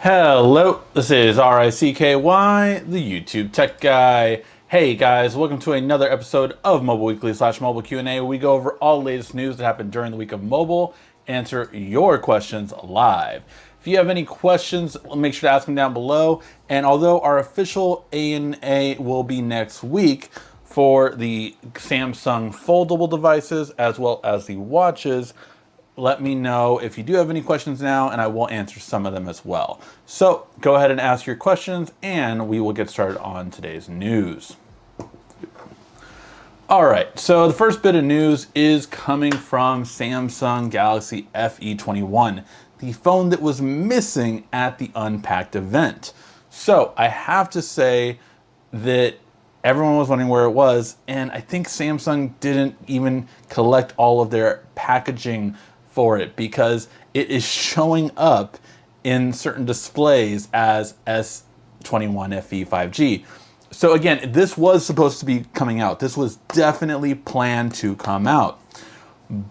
Hello, this is RICKY, the YouTube Tech Guy. Hey guys, welcome to another episode of Mobile Weekly / Mobile Q&A, where we go over all the latest news that happened during the week of mobile, answer your questions live. If you have any questions, make sure to ask them down below. And although our official ANA will be next week for the Samsung foldable devices as well as the watches, let me know if you do have any questions now, and I will answer some of them as well. So go ahead and ask your questions, and we will get started on today's news. All right, so the first bit of news is coming from Samsung Galaxy FE21, the phone that was missing at the Unpacked event. So I have to say that everyone was wondering where it was, and I think Samsung didn't even collect all of their packaging for it because it is showing up in certain displays as S21 FE 5G. So again, this was supposed to be coming out. This was definitely planned to come out,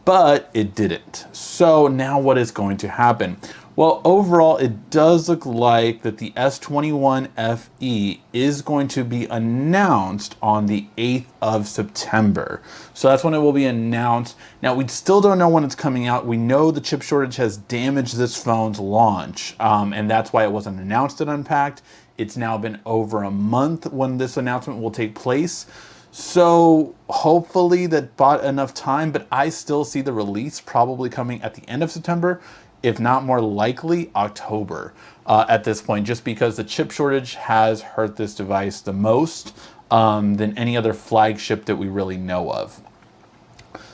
but it didn't. So now what is going to happen? Well, overall, it does look like that the S21 FE is going to be announced on the 8th of September. So that's when it will be announced. Now, we still don't know when it's coming out. We know the chip shortage has damaged this phone's launch, and that's why it wasn't announced at Unpacked. It's now been over a month when this announcement will take place. So hopefully that bought enough time, but I still see the release probably coming at the end of September, if not more likely October at this point, just because the chip shortage has hurt this device the most than any other flagship that we really know of.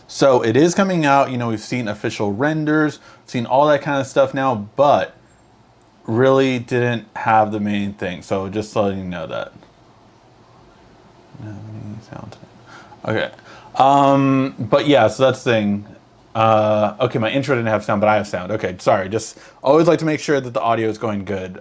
So it is coming out, you know, we've seen official renders, seen all that kind of stuff now, but really didn't have the main thing. So just letting you know that. Okay. But yeah, so that's the thing. Okay, my intro didn't have sound, but I have sound. Okay, sorry. Just always like to make sure that the audio is going good.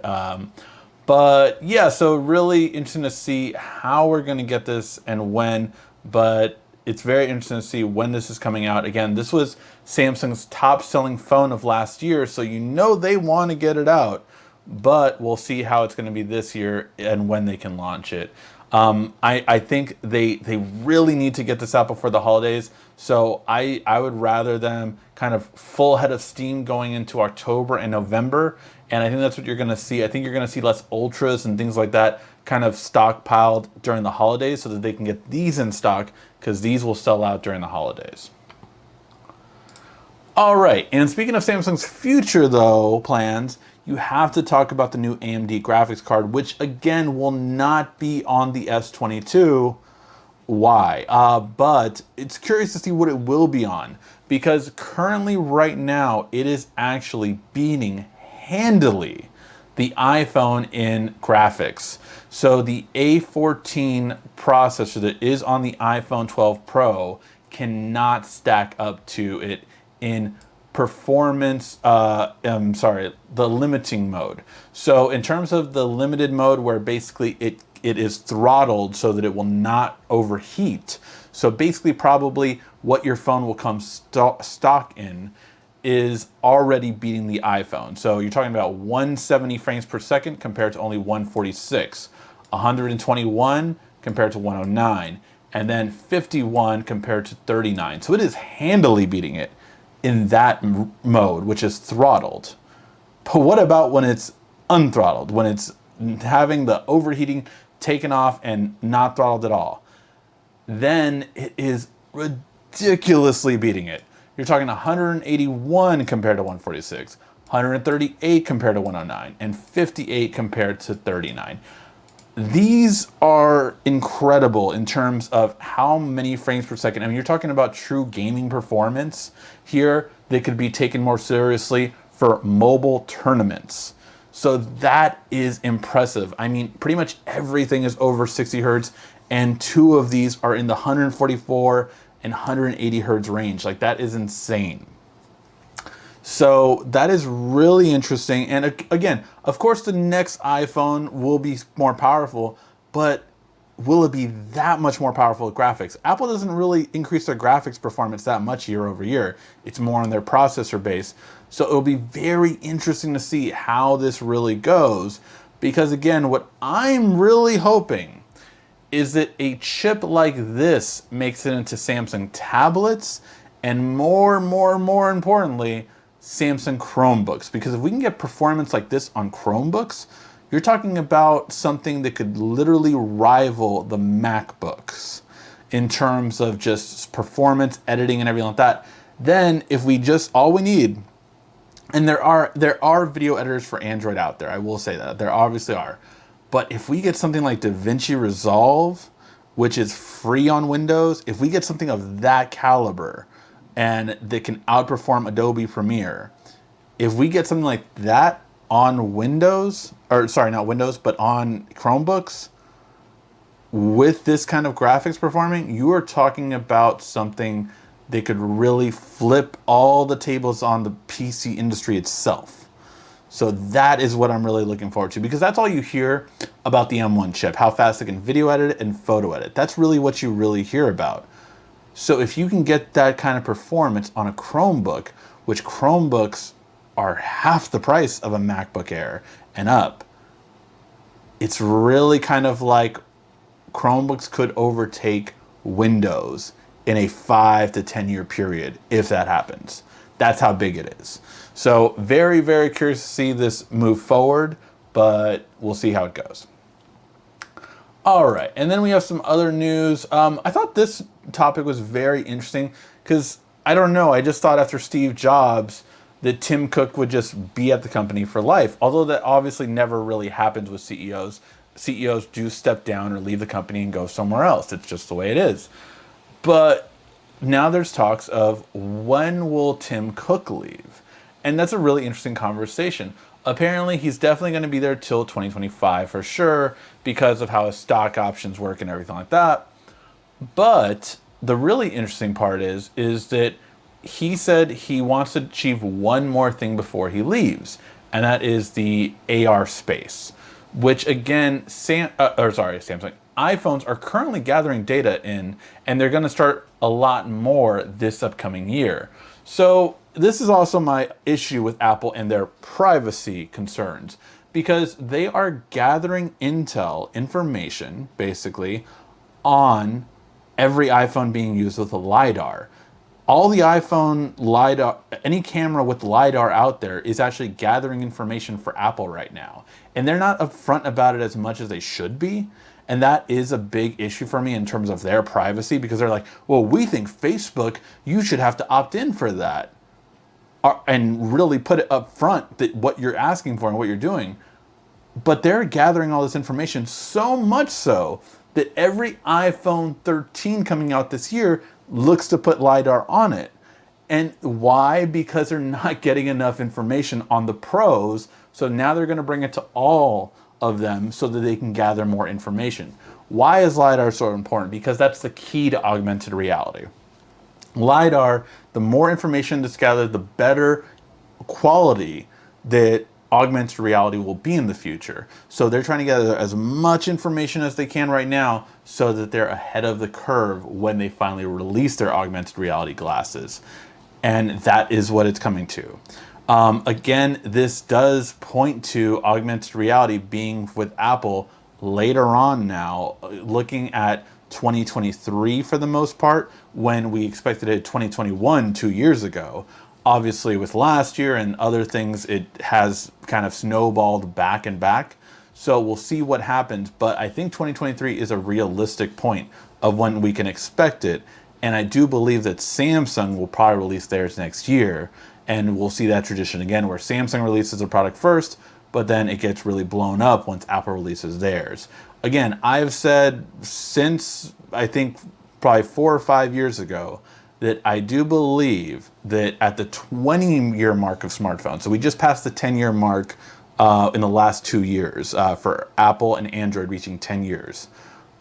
But yeah, so really interesting to see how we're going to get this and when, but it's very interesting to see when this is coming out. Again, this was Samsung's top selling phone of last year, so you know they want to get it out, but we'll see how it's going to be this year and when they can launch it. I think they really need to get this out before the holidays. So I would rather them kind of full head of steam going into October and November. And I think that's what you're going to see. I think you're going to see less Ultras and things like that kind of stockpiled during the holidays so that they can get these in stock, because these will sell out during the holidays. All right, and speaking of Samsung's future though plans, you have to talk about the new Amd Graphics Card, which again will not be on the S22. Why? But it's curious to see what it will be on, because currently right now it is actually beating handily the iPhone in graphics. So the A14 processor that is on the iPhone 12 Pro cannot stack up to it in performance, the limiting mode. So in terms of the limited mode, where basically it is throttled so that it will not overheat. So basically probably what your phone will come stock in is already beating the iPhone. So you're talking about 170 frames per second compared to only 146, 121 compared to 109, and then 51 compared to 39. So it is handily beating it in that mode, which is throttled. But what about when it's unthrottled, when it's having the overheating taken off and not throttled at all? Then it is ridiculously beating it. You're talking 181 compared to 146, 138 compared to 109, and 58 compared to 39. These are incredible in terms of how many frames per second. I mean, you're talking about true gaming performance here that could be taken more seriously for mobile tournaments. So that is impressive. I mean, pretty much everything is over 60 hertz, and two of these are in the 144 and 180 hertz range. Like, that is insane. So that is really interesting. And again, of course, the next iPhone will be more powerful, but will it be that much more powerful with graphics? Apple doesn't really increase their graphics performance that much year over year. It's more on their processor base. So it'll be very interesting to see how this really goes, because again, what I'm really hoping is that a chip like this makes it into Samsung tablets, and more importantly, Samsung Chromebooks. Because if we can get performance like this on Chromebooks, you're talking about something that could literally rival the MacBooks in terms of just performance, editing, and everything like that. Then if we just, all we need, and there are video editors for Android out there, I will say that, there obviously are. But if we get something like DaVinci Resolve, which is free on Windows, if we get something of that caliber and that can outperform Adobe Premiere, if we get something like that on Windows, or sorry, not Windows, but on Chromebooks, with this kind of graphics performing, you are talking about something that could really flip all the tables on the PC industry itself. So that is what I'm really looking forward to, because that's all you hear about the M1 chip, how fast it can video edit and photo edit. That's really what you really hear about. So if you can get that kind of performance on a Chromebook, which Chromebooks are half the price of a MacBook Air and up, it's really kind of like Chromebooks could overtake Windows in a 5 to 10 year period, if that happens. That's how big it is. So very curious to see this move forward, but we'll see how it goes. All right, and then we have some other news. I thought this topic was very interesting because, I don't know, I just thought after Steve Jobs that Tim Cook would just be at the company for life. Although that obviously never really happens with CEOs. CEOs do step down or leave the company and go somewhere else. It's just the way it is. But now there's talks of, when will Tim Cook leave? And that's a really interesting conversation. Apparently he's definitely going to be there till 2025 for sure, because of how his stock options work and everything like that. But the really interesting part is that he said he wants to achieve one more thing before he leaves, and that is the AR space, which again, Samsung, iPhones are currently gathering data in, and they're going to start a lot more this upcoming year. So this is also my issue with Apple and their privacy concerns, because they are gathering information, basically, on every iPhone being used with a LiDAR. All the iPhone LiDAR, any camera with LiDAR out there is actually gathering information for Apple right now. And they're not upfront about it as much as they should be. And that is a big issue for me in terms of their privacy, because they're like, well, we think Facebook, you should have to opt in for that. And really put it up front that what you're asking for and what you're doing. But they're gathering all this information, so much so that every iPhone 13 coming out this year looks to put LiDAR on it. And why? Because they're not getting enough information on the Pros, so now they're going to bring it to all of them so that they can gather more information. Why is LiDAR so important? Because that's the key to augmented reality. LiDAR, the more information that's gathered, the better quality that augmented reality will be in the future. So they're trying to gather as much information as they can right now so that they're ahead of the curve when they finally release their augmented reality glasses. And that is what it's coming to. Again, this does point to augmented reality being with Apple later on now, looking at 2023 for the most part, when we expected it 2021 2 years ago. Obviously with last year and other things, it has kind of snowballed back and back. So we'll see what happens, but I think 2023 is a realistic point of when we can expect it. And I do believe that Samsung will probably release theirs next year, and we'll see that tradition again where Samsung releases a product first, but then it gets really blown up once Apple releases theirs. Again, I've said since I think probably 4 or 5 years ago that I do believe that at the 20-year mark of smartphones, so we just passed the 10-year mark in the last 2 years for Apple and Android reaching 10 years.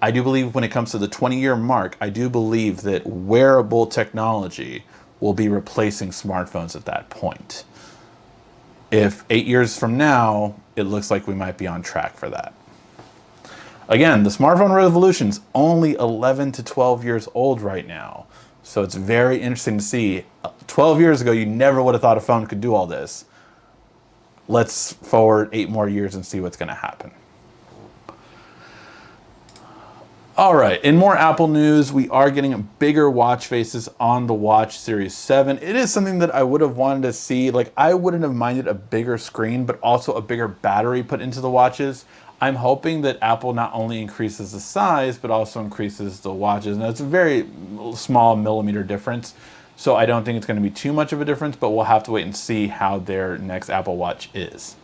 I do believe when it comes to the 20-year mark, I do believe that wearable technology will be replacing smartphones at that point. If 8 years from now, it looks like we might be on track for that. Again, the smartphone revolution's only 11 to 12 years old right now. So it's very interesting to see. 12 years ago, you never would have thought a phone could do all this. Let's forward 8 more years and see what's going to happen. All right, in more Apple news, we are getting bigger watch faces on the Watch Series 7. It is something that I would have wanted to see. Like, I wouldn't have minded a bigger screen, but also a bigger battery put into the watches. I'm hoping that Apple not only increases the size, but also increases the watches. Now, it's a very small millimeter difference, so I don't think it's going to be too much of a difference, but we'll have to wait and see how their next Apple Watch is.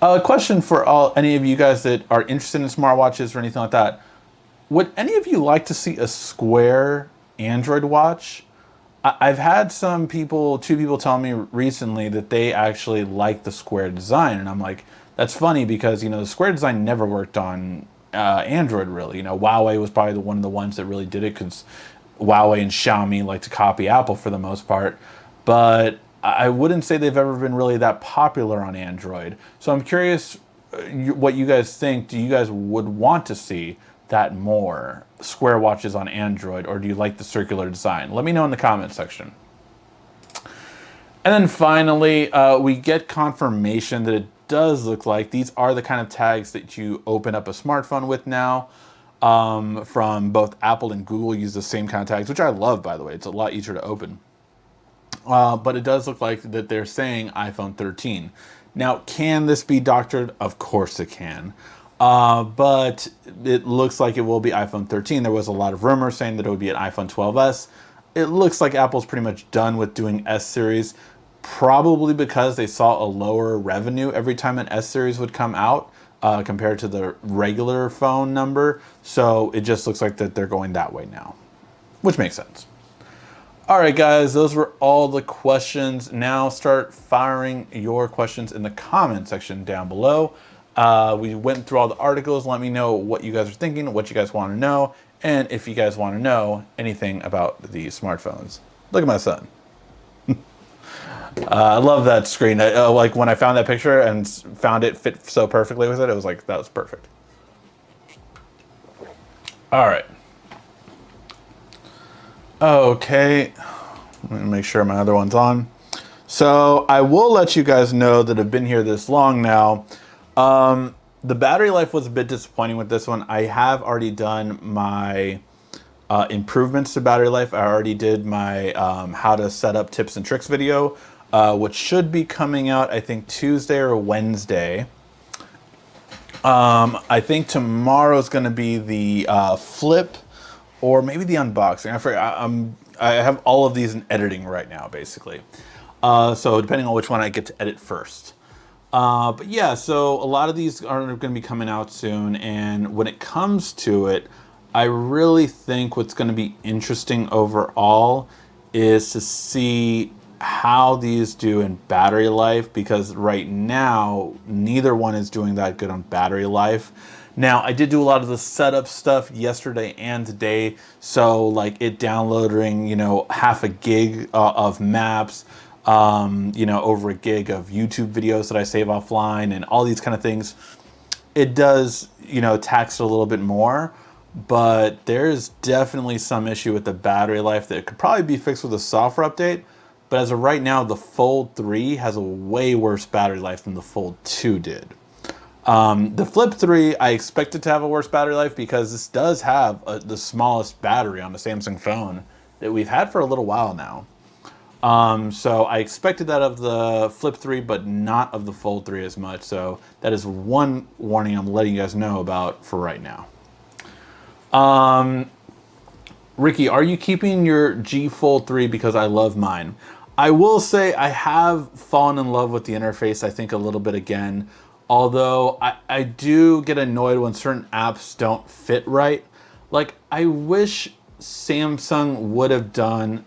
A question for any of you guys that are interested in smartwatches or anything like that. Would any of you like to see a square Android watch? I've had two people tell me recently that they actually like the square design, and I'm like, that's funny because, you know, the square design never worked on Android really. You know, Huawei was probably one of the ones that really did it because Huawei and Xiaomi like to copy Apple for the most part, but I wouldn't say they've ever been really that popular on Android. So I'm curious what you guys think. Do you guys would want to see that more, square watches on Android, or do you like the circular design? Let me know in the comment section. And then finally, we get confirmation that it does look like these are the kind of tags that you open up a smartphone with now. From both Apple and Google use the same kind of tags, which I love, by the way. It's a lot easier to open. But it does look like that they're saying iPhone 13. Now, can this be doctored? Of course it can. But it looks like it will be iPhone 13. There was a lot of rumors saying that it would be an iPhone 12s. It looks like Apple's pretty much done with doing S series, probably because they saw a lower revenue every time an S series would come out compared to the regular phone number. So it just looks like that they're going that way now, which makes sense. All right, guys, those were all the questions. Now start firing your questions in the comment section down below. We went through all the articles. Let me know what you guys are thinking, what you guys want to know, and if you guys want to know anything about the smartphones. Look at my son. I love that screen. Like when I found that picture and found it fit so perfectly with it, it was like, that was perfect. All right. Okay, let me make sure my other one's on. So I will let you guys know that I've been here this long now. The battery life was a bit disappointing with this one. I have already done my improvements to battery life. I already did my how to set up tips and tricks video, which should be coming out, I think, Tuesday or Wednesday. I think tomorrow's going to be the flip, or maybe the unboxing. I forget. I have all of these in editing right now, basically. So depending on which one I get to edit first. But yeah, so a lot of these are going to be coming out soon. And when it comes to it, I really think what's going to be interesting overall is to see how these do in battery life, because right now, neither one is doing that good on battery life. Now, I did do a lot of the setup stuff yesterday and today, so like it downloading, you know, half a gig of maps, you know, over a gig of YouTube videos that I save offline and all these kind of things. It does, you know, tax it a little bit more, but there's definitely some issue with the battery life that could probably be fixed with a software update. But as of right now, the Fold 3 has a way worse battery life than the Fold 2 did. The Flip 3, I expect it to have a worse battery life because this does have the smallest battery on a Samsung phone that we've had for a little while now. So I expected that of the Flip 3, but not of the Fold 3 as much. So that is one warning I'm letting you guys know about for right now. Ricky, are you keeping your G Fold 3 because I love mine? I will say I have fallen in love with the interface, I think, a little bit again. Although I do get annoyed when certain apps don't fit right. Like, I wish Samsung would have done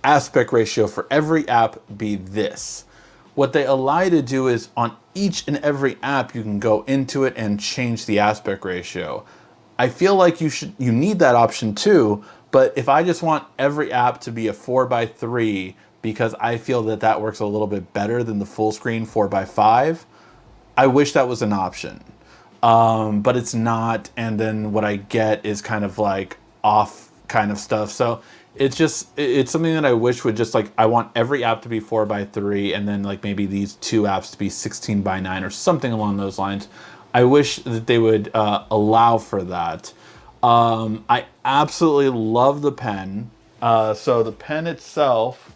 aspect ratio for every app be this. What they allow you to do is on each and every app, you can go into it and change the aspect ratio. I feel like you need that option too, but if I just want every app to be a 4:3 because I feel that that works a little bit better than the full screen 4:5, I wish that was an option. but it's not. And then what I get is kind of like off kind of stuff. So it's something that I wish would just like, I want every app to be 4:3 and then like maybe these two apps to be 16:9 or something along those lines. I wish that they would allow for that. I absolutely love the pen. So the pen itself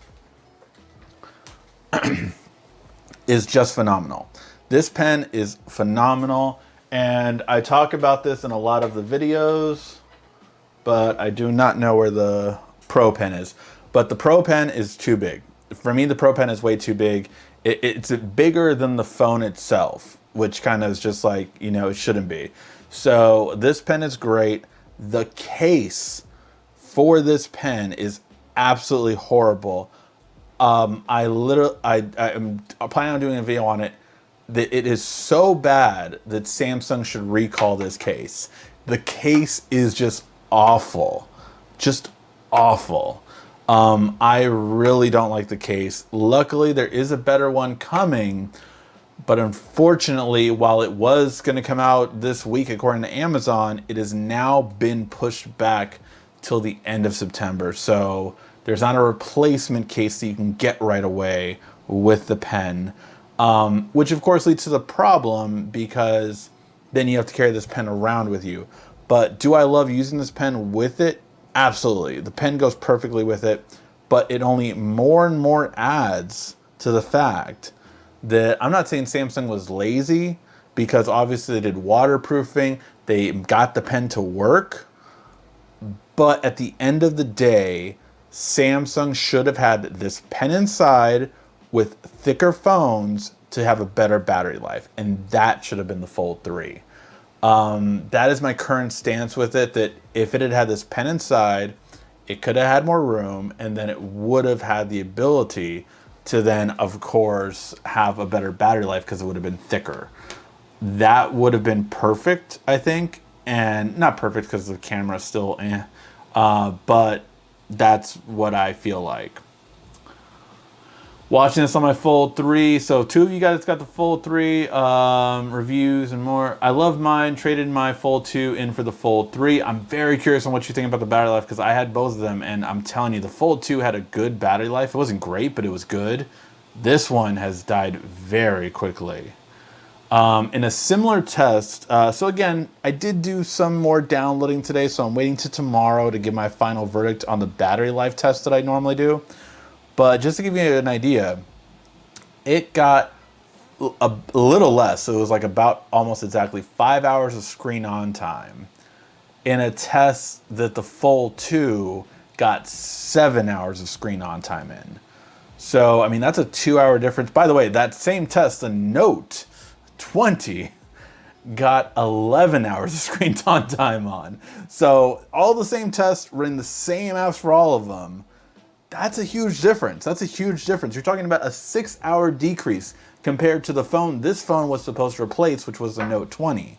is just phenomenal. This pen is phenomenal, and I talk about this in a lot of the videos, but I do not know where the Pro Pen is. But the Pro Pen is too big. For me, the Pro Pen is way too big. It's bigger than the phone itself, which kind of is just like, you know, it shouldn't be. So this pen is great. The case for this pen is absolutely horrible. I'm planning on doing a video on it. That it is so bad that Samsung should recall this case. The case is just awful, just awful. I really don't like the case. Luckily, there is a better one coming, but unfortunately, while it was going to come out this week, according to Amazon, it has now been pushed back till the end of September. So there's not a replacement case that you can get right away with the pen, which of course leads to the problem because then you have to carry this pen around with you. But do I love using this pen with it? Absolutely. The pen goes perfectly with it, but it only more and more adds to the fact that I'm not saying Samsung was lazy, because obviously they did waterproofing, they got the pen to work, but at the end of the day, Samsung should have had this pen inside with thicker phones to have a better battery life, and that should have been the Fold 3. That is my current stance with it, that if it had had this pen inside, it could have had more room, and then it would have had the ability to then, of course, have a better battery life because it would have been thicker. That would have been perfect, I think, and not perfect because the camera is still but that's what I feel like. Watching this on my Fold 3, so two of you guys got the Fold 3 reviews and more. I love mine, traded my Fold 2 in for the Fold 3. I'm very curious on what you think about the battery life, because I had both of them, and I'm telling you, the Fold 2 had a good battery life. It wasn't great, but it was good. This one has died very quickly. In a similar test, so again, I did do some more downloading today, so I'm waiting till tomorrow to give my final verdict on the battery life test that I normally do. But just to give you an idea, it got a little less. So it was like about almost exactly 5 hours of screen on time in a test that the Fold 2 got 7 hours of screen on time in. So, I mean, that's a 2-hour difference. By the way, that same test, the Note 20, got 11 hours of screen on time on. So all the same tests, running the same apps for all of them. That's a huge difference. That's a huge difference. You're talking about a 6-hour decrease compared to the phone this phone was supposed to replace, which was the Note 20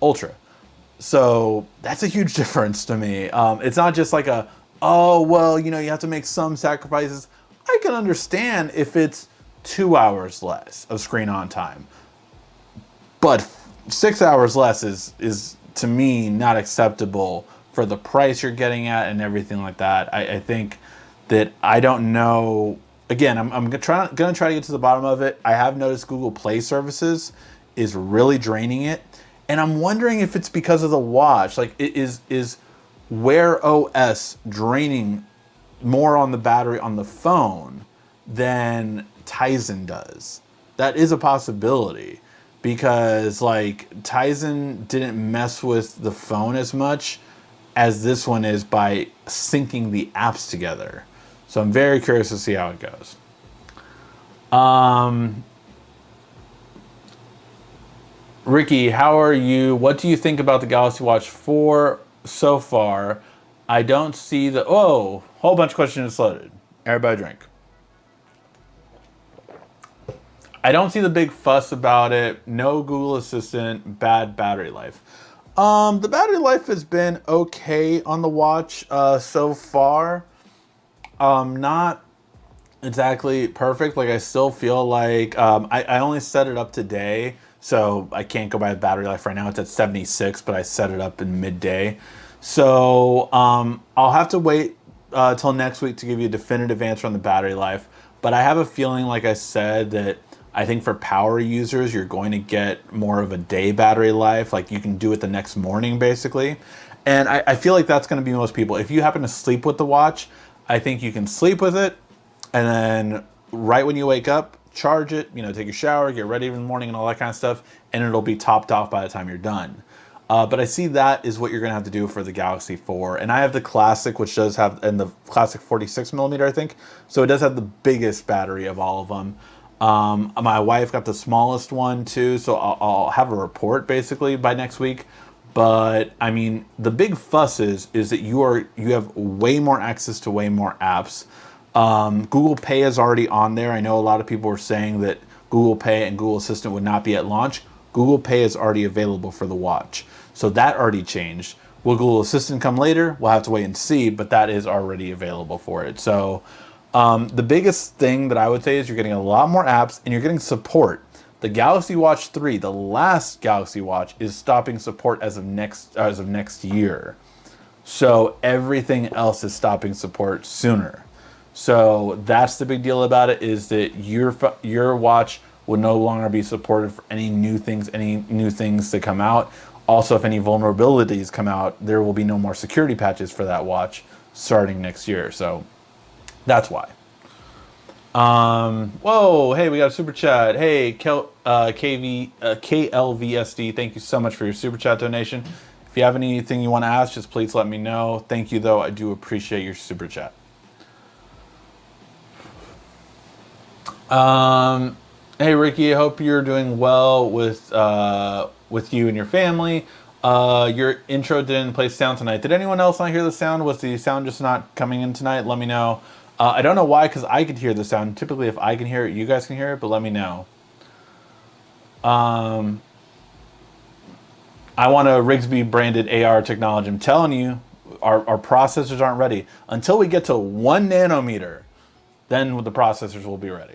Ultra. So that's a huge difference to me. It's not just like oh, well, you know, you have to make some sacrifices. I can understand if it's 2 hours less of screen on time. But 6 hours less is to me not acceptable for the price you're getting at and everything like that. I think that I don't know. Again, I'm gonna try to get to the bottom of it. I have noticed Google Play services is really draining it, and I'm wondering if it's because of the watch. Like, is Wear OS draining more on the battery on the phone than Tizen does? That is a possibility, because like Tizen didn't mess with the phone as much as this one is by syncing the apps together. So I'm very curious to see how it goes. Ricky, how are you? What do you think about the Galaxy Watch 4 so far? I don't see the... Oh, whole bunch of questions loaded. Everybody drink. I don't see the big fuss about it. No Google Assistant, bad battery life. The battery life has been okay on the watch so far. Not exactly perfect. Like, I still feel like I only set it up today, So I can't go by the battery life right now. It's at 76, but I set it up in midday. So I'll have to wait till next week to give you a definitive answer on the battery life. But I have a feeling, like I said, that I think for power users, you're going to get more of a day battery life. Like you can do it the next morning, basically. And I feel like that's going to be most people. If you happen to sleep with the watch, I think you can sleep with it. And then right when you wake up, charge it, take your shower, get ready in the morning and all that kind of stuff. And it'll be topped off by the time you're done. But I see that is what you're going to have to do for the Galaxy 4. And I have the Classic, which does have, and the Classic 46 millimeter, I think. So it does have the biggest battery of all of them. My wife got the smallest one too, so I'll have a report basically by next week. But I mean, the big fuss is that you have way more access to way more apps. Google Pay is already on there. I know a lot of people were saying that Google Pay and Google Assistant would not be at launch. Google Pay is already available for the watch. So that already changed. Will Google Assistant come later? We'll have to wait and see, but that is already available for it. So the biggest thing that I would say is you're getting a lot more apps and you're getting support. The Galaxy Watch 3, the last Galaxy Watch, is stopping support as of next year. So everything else is stopping support sooner. So that's the big deal about it, is that your watch will no longer be supported for any new things that come out. Also, if any vulnerabilities come out, there will be no more security patches for that watch starting next year. So that's why. Whoa, hey, we got a super chat. Hey, KLVSD, thank you so much for your super chat donation. If you have anything you want to ask, just please let me know. Thank you, though. I do appreciate your super chat. Hey, Ricky, I hope you're doing well with you and your family. Your intro didn't play sound tonight. Did anyone else not hear the sound? Was the sound just not coming in tonight? Let me know. I don't know why, because I could hear the sound. Typically, if I can hear it, you guys can hear it, but let me know. I want a Rigsby branded AR technology. I'm telling you, our processors aren't ready. Until we get to 1 nanometer, then the processors will be ready.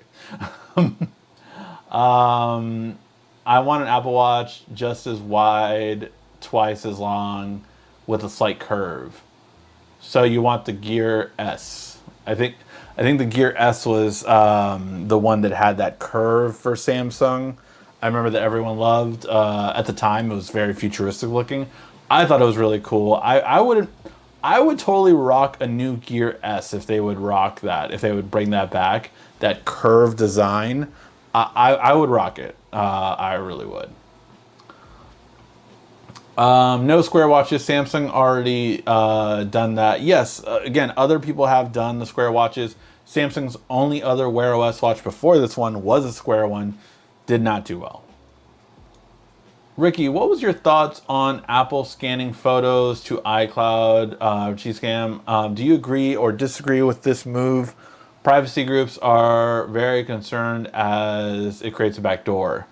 I want an Apple Watch just as wide, twice as long, with a slight curve. So you want the Gear S. I think the Gear S was the one that had that curve for Samsung. I remember that everyone loved. At the time, it was very futuristic looking. I thought it was really cool. I would totally rock a new Gear S if they would rock that. If they would bring that back, that curved design, I would rock it. I really would. No square watches. Samsung already done that. Yes, again, other people have done the square watches. Samsung's only other Wear OS watch before this one was a square one. Did not do well. Ricky, what was your thoughts on Apple scanning photos to iCloud, Gcam? Do you agree or disagree with this move? Privacy groups are very concerned as it creates a backdoor.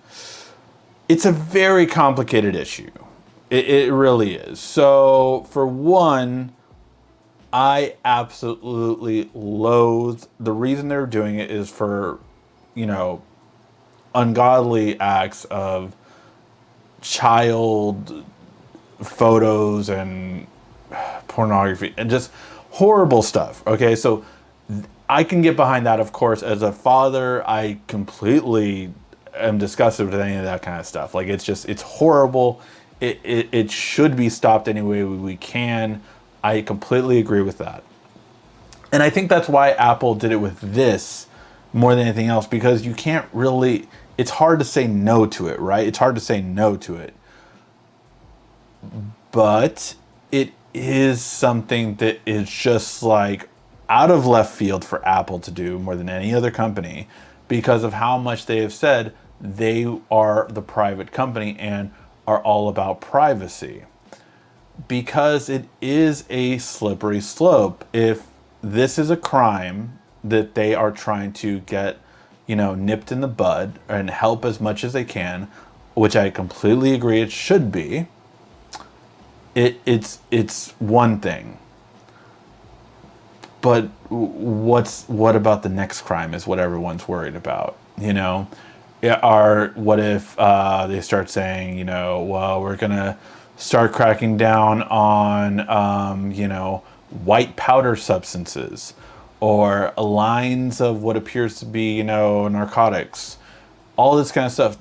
It's a very complicated issue. It really is. So, for one, I absolutely loathe, the reason they're doing it is for, ungodly acts of child photos and pornography and just horrible stuff. Okay, so I can get behind that, of course. As a father, I completely am disgusted with any of that kind of stuff. Like, it's horrible. It should be stopped any way we can. I completely agree with that. And I think that's why Apple did it with this more than anything else, because you can't really, it's hard to say no to it, right? It's hard to say no to it. But it is something that is just like out of left field for Apple to do more than any other company, because of how much they have said they are the private company and are all about privacy. Because it is a slippery slope. If this is a crime that they are trying to get, nipped in the bud and help as much as they can, which I completely agree it should be, it's one thing. But what about the next crime is what everyone's worried about, Are what if they start saying, you know, well, we're gonna start cracking down on, you know, white powder substances or lines of what appears to be, you know, narcotics, all this kind of stuff.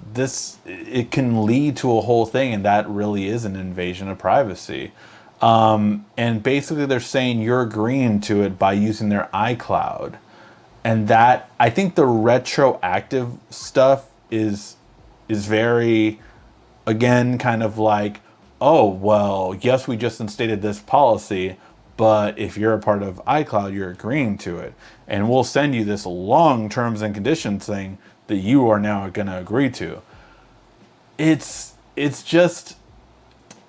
It can lead to a whole thing, and that really is an invasion of privacy. And basically, they're saying you're agreeing to it by using their iCloud. And that, I think the retroactive stuff is very, again, kind of like, oh, well, yes, we just instated this policy, but if you're a part of iCloud, you're agreeing to it. And we'll send you this long terms and conditions thing that you are now going to agree to. It's just,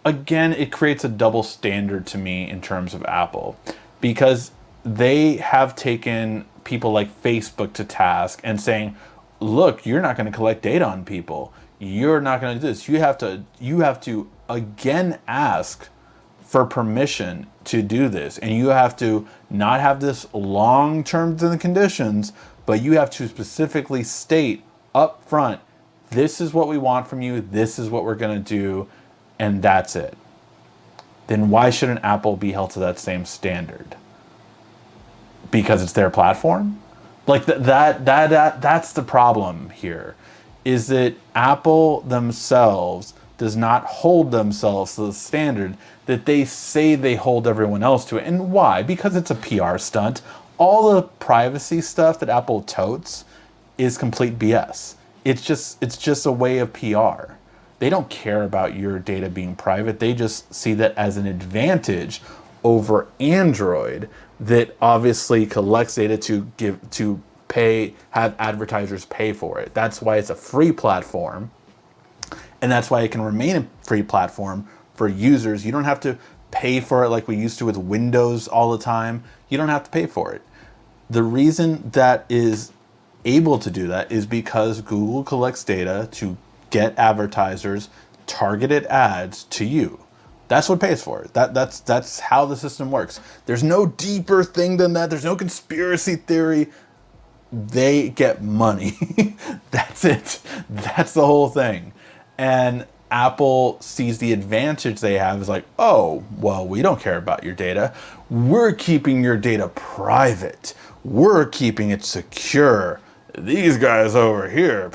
again, it creates a double standard to me in terms of Apple, because they have taken people like Facebook to task and saying, look, you're not going to collect data on people. You're not going to do this. You have to again ask for permission to do this. And you have to not have this long terms and conditions, but you have to specifically state up front, this is what we want from you. This is what we're going to do. And that's it. Then why shouldn't Apple be held to that same standard? Because it's their platform? Like that's the problem here, is that Apple themselves does not hold themselves to the standard that they say they hold everyone else to. And why? Because it's a PR stunt. All the privacy stuff that Apple totes is complete BS. It's just a way of PR. They don't care about your data being private. They just see that as an advantage over Android, that obviously collects data to have advertisers pay for it. That's why it's a free platform, and that's why it can remain a free platform for users. You don't have to pay for it like we used to with Windows all the time. You don't have to pay for it. The reason that is able to do that is because Google collects data to get advertisers targeted ads to you. That's what pays for it. That's how the system works. There's no deeper thing than that. There's no conspiracy theory. They get money. That's it. That's the whole thing. And Apple sees the advantage they have is like, oh, well, we don't care about your data. We're keeping your data private. We're keeping it secure. These guys over here,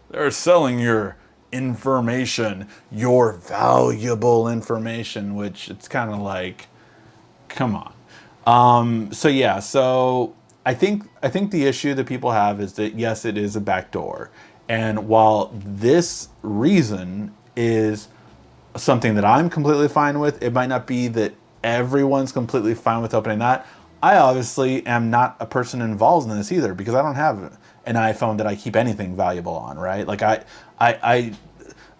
they're selling your information, your valuable information, which it's kind of like, come on. So yeah, so I think the issue that people have is that yes, it is a backdoor, and while this reason is something that I'm completely fine with, it might not be that everyone's completely fine with opening that. I obviously am not a person involved in this either, because I don't have an iPhone that I keep anything valuable on, right? Like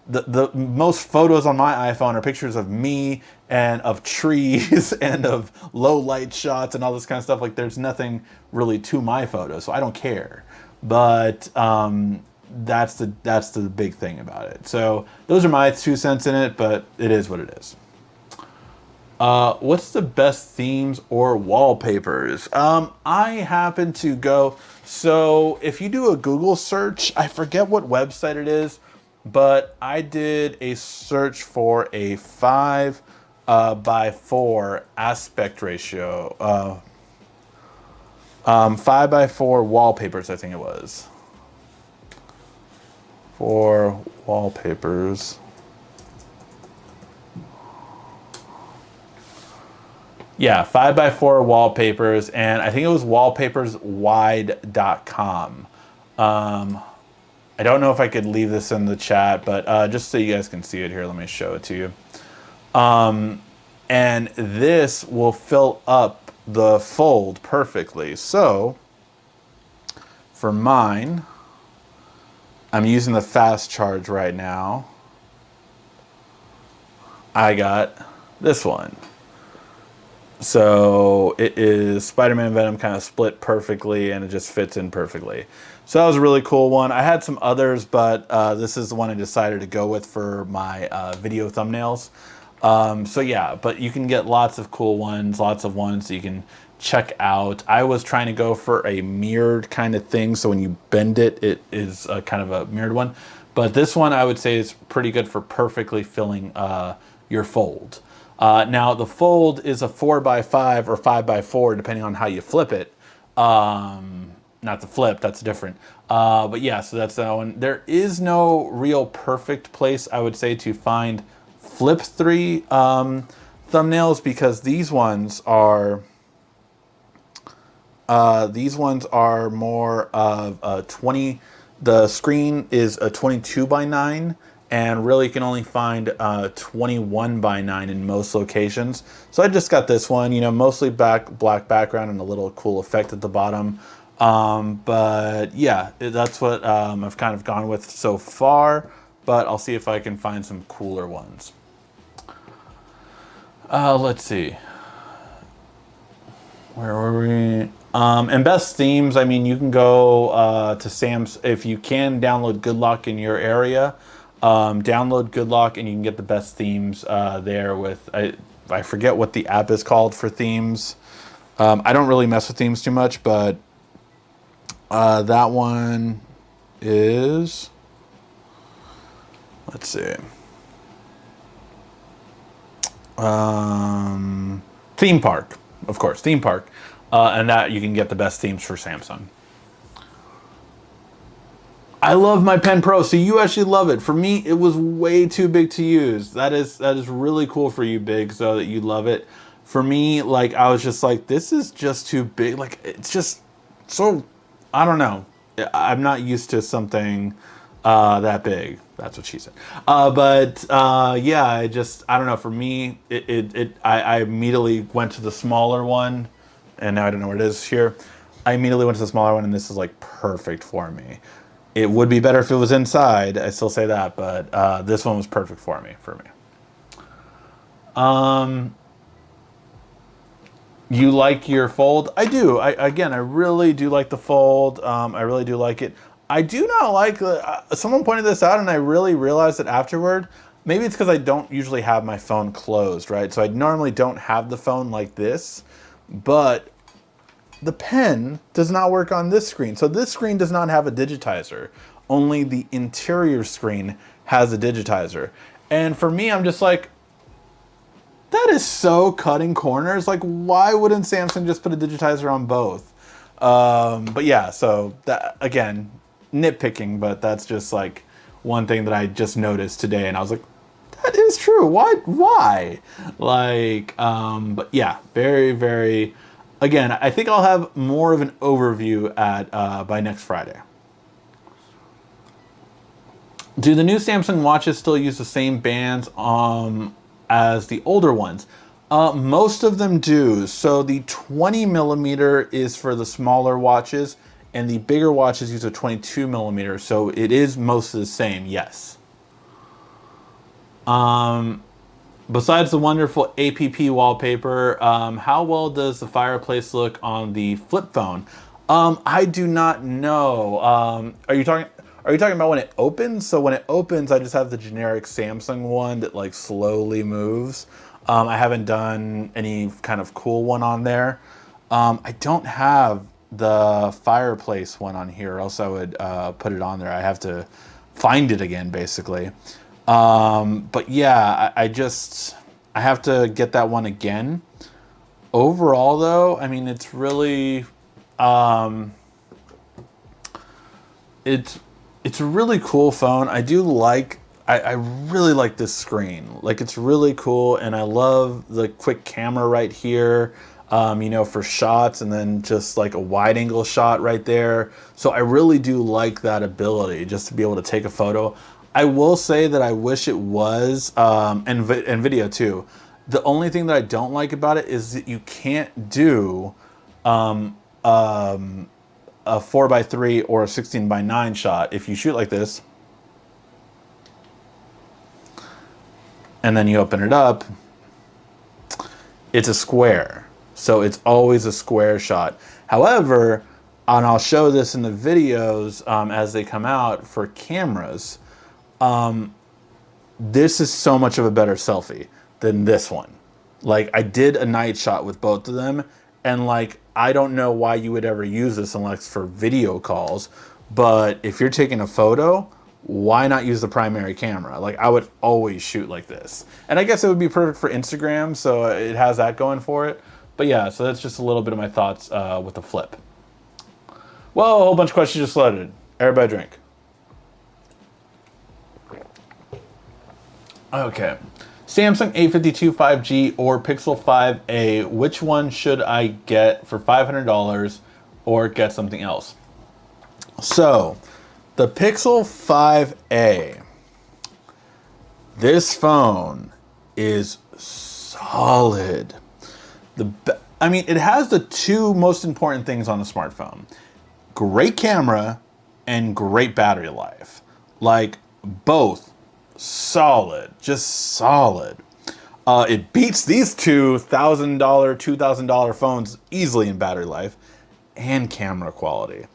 the most photos on my iPhone are pictures of me and of trees and of low light shots and all this kind of stuff. Like there's nothing really to my photos, so I don't care. But that's the big thing about it. So those are my 2 cents in it, but it is what it is. What's the best themes or wallpapers? I happen to go, so if you do a Google search, I forget what website it is, but I did a search for a 5:4 aspect ratio, 5:4 wallpapers, I think it was. For wallpapers. Yeah, 5:4 wallpapers, and I think it was wallpaperswide.com. I don't know if I could leave this in the chat, but just so you guys can see it here, let me show it to you. And this will fill up the fold perfectly. So for mine, I'm using the fast charge right now. I got this one. So it is Spider-Man Venom kind of split perfectly, and it just fits in perfectly. So that was a really cool one. I had some others, but this is the one I decided to go with for my video thumbnails. So yeah, but you can get lots of cool ones, lots of ones that you can check out. I was trying to go for a mirrored kind of thing, so when you bend it, it is kind of a mirrored one. But this one I would say is pretty good for perfectly filling your fold. Now the fold is a 4x5 or 5x4 depending on how you flip it. Not the flip, that's different. But yeah, so that's that one. There is no real perfect place, I would say, to find flip 3 thumbnails, because these ones are more of a 20. The screen is a 22x9, and really you can only find 21x9 in most locations. So I just got this one, you know, mostly black background and a little cool effect at the bottom. But yeah, that's what I've kind of gone with so far, but I'll see if I can find some cooler ones. Let's see. Where were we? And best themes, I mean, you can go to Sam's. If you can download GoodLock in your area, download GoodLock and you can get the best themes there with, I forget what the app is called for themes. I don't really mess with themes too much, but that one is, let's see. Theme Park, of course, Theme Park. And that you can get the best themes for Samsung. I love my Pen Pro, so you actually love it. For me, it was way too big to use. That is really cool for you, Big, so that you love it. For me, like, I was just like, this is just too big. Like, it's just so, I don't know. I'm not used to something that big. That's what she said. Yeah, I don't know. For me, I immediately went to the smaller one, and now I don't know where it is here. I immediately went to the smaller one, and this is like perfect for me. It would be better if it was inside. I still say that, but this one was perfect for me. You like your fold? I do. I really do like the fold. I really do like it. I do not like, someone pointed this out and I really realized it afterward. Maybe it's because I don't usually have my phone closed, right? So I normally don't have the phone like this, but the pen does not work on this screen. So this screen does not have a digitizer. Only the interior screen has a digitizer. And for me, I'm just like, that is so cutting corners. Like, why wouldn't Samsung just put a digitizer on both? But yeah, so that, again, nitpicking, but that's just like one thing that I just noticed today, and I was like, that is true. Why? Like, but yeah, very, very, again, I think I'll have more of an overview at by next Friday. Do the new Samsung watches still use the same bands as the older ones? Most of them do. So the 20 millimeter is for the smaller watches, and the bigger watches use a 22 millimeter. So it is most of the same, yes. Besides the wonderful app wallpaper, how well does the fireplace look on the flip phone? I do not know. Are you talking about when it opens? So when it opens, I just have the generic Samsung one that like slowly moves. I haven't done any kind of cool one on there. I don't have the fireplace one on here, or else I would put it on there. I have to find it again, basically. But yeah, I have to get that one again. Overall, though, I mean, it's really, it's a really cool phone. I really like this screen. Like, it's really cool, and I love the quick camera right here, you know, for shots, and then just like a wide angle shot right there. So I really do like that ability just to be able to take a photo. I will say that I wish it was, and video too. The only thing that I don't like about it is that you can't do a 4x3 or a 16x9 shot. If you shoot like this, and then you open it up, it's a square. So it's always a square shot. However, and I'll show this in the videos as they come out for cameras, this is so much of a better selfie. than this one. Like, I did a night shot with both of them, and like, I don't know why you would ever use this unless for video calls, but if you're taking a photo, why not use the primary camera? Like, I would always shoot like this. And I guess it would be perfect for Instagram, so it has that going for it. But yeah, so that's just a little bit of my thoughts with the Flip. Well, a whole bunch of questions just loaded. Everybody drink. Okay. Samsung A52 5G or Pixel 5a, which one should I get for $500 or get something else? So, the Pixel 5a, this phone is solid. I mean, it has the two most important things on a smartphone. Great camera and great battery life. Like, both solid, just solid. It beats these two $1,000, $2,000 phones easily in battery life and camera quality.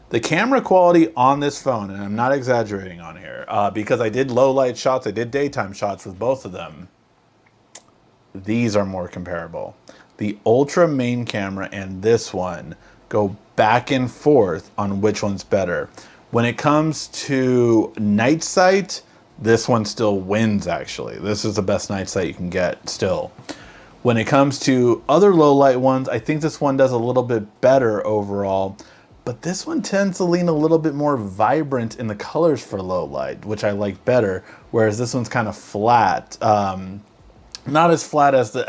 The camera quality on this phone, and I'm not exaggerating on here, because I did low light shots, I did daytime shots with both of them. These are more comparable. The Ultra main camera and this one go back and forth on which one's better. When it comes to night sight, this one still wins, actually. This is the best night sight you can get still. When it comes to other low light ones, I think this one does a little bit better overall, but this one tends to lean a little bit more vibrant in the colors for low light, which I like better, whereas this one's kind of flat. Not as flat as the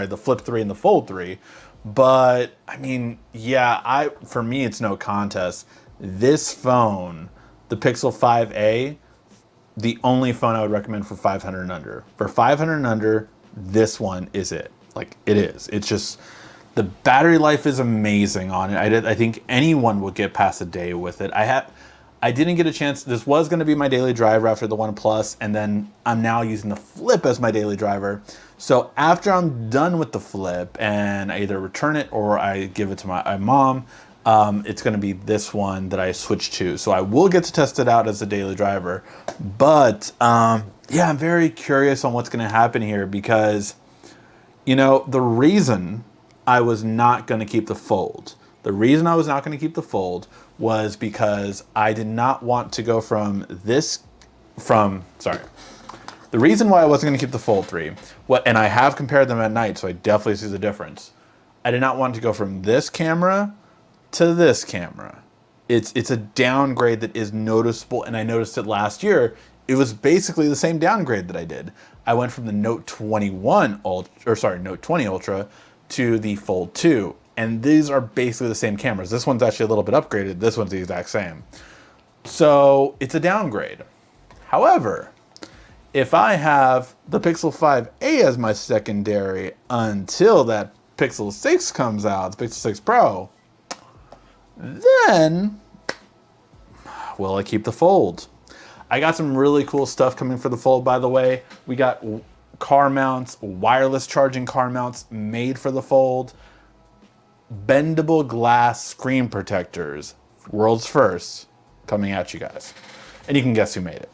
the Flip 3 and the Fold 3, but I mean, yeah, for me, it's no contest. This phone, the Pixel 5a, the only phone I would recommend for 500 and under. For 500 and under, this one is it. Like, it is. It's just, the battery life is amazing on it. I think anyone would get past a day with it. I didn't get a chance. This was going to be my daily driver after the One Plus, and then I'm now using the Flip as my daily driver. So after I'm done with the Flip and I either return it or I give it to my mom, it's going to be this one that I switch to. So I will get to test it out as a daily driver. But yeah, I'm very curious on what's going to happen here because, you know, the reason I was not going to keep the Fold, was because I did not want to go the reason why I wasn't going to keep the Fold 3, and I have compared them at night, so I definitely see the difference. I did not want to go from this camera to this camera. It's a downgrade that is noticeable, and I noticed it last year. It was basically the same downgrade that I did. I went from the Note 20 Ultra to the Fold 2. And these are basically the same cameras. This one's actually a little bit upgraded. This one's the exact same. So it's a downgrade. However, if I have the Pixel 5a as my secondary until that Pixel 6 comes out, the Pixel 6 Pro, then will I keep the Fold? I got some really cool stuff coming for the Fold, by the way. We got car mounts, wireless charging car mounts made for the Fold. Bendable glass screen protectors, world's first, coming at you guys. And you can guess who made it.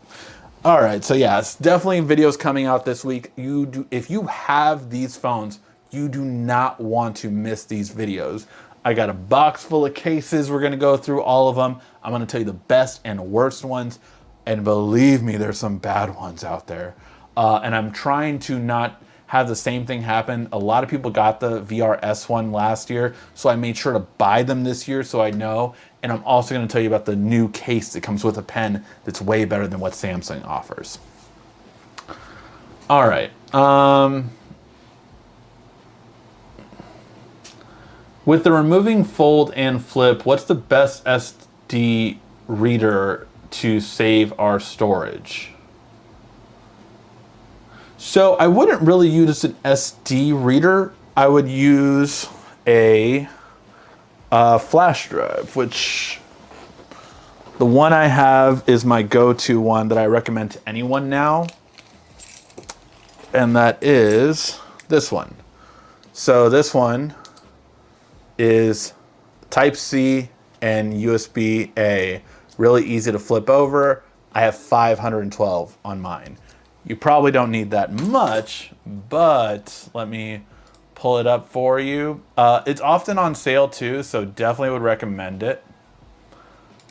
All right, so yeah, it's definitely videos coming out this week. If you have these phones, you do not want to miss these videos. I got a box full of cases. We're gonna go through all of them. I'm gonna tell you the best and worst ones. And believe me, there's some bad ones out there. And I'm trying to not have the same thing happen. A lot of people got the VRS one last year, so I made sure to buy them this year so I know. And I'm also going to tell you about the new case that comes with a pen that's way better than what Samsung offers. All right. With the removing Fold and Flip, what's the best SD reader to save our storage? So I wouldn't really use an SD reader. I would use a flash drive, which the one I have is my go-to one that I recommend to anyone now. And that is this one. So this one is Type-C and USB-A. Really easy to flip over. I have 512 on mine. You probably don't need that much, but let me pull it up for you. It's often on sale too, so definitely would recommend it.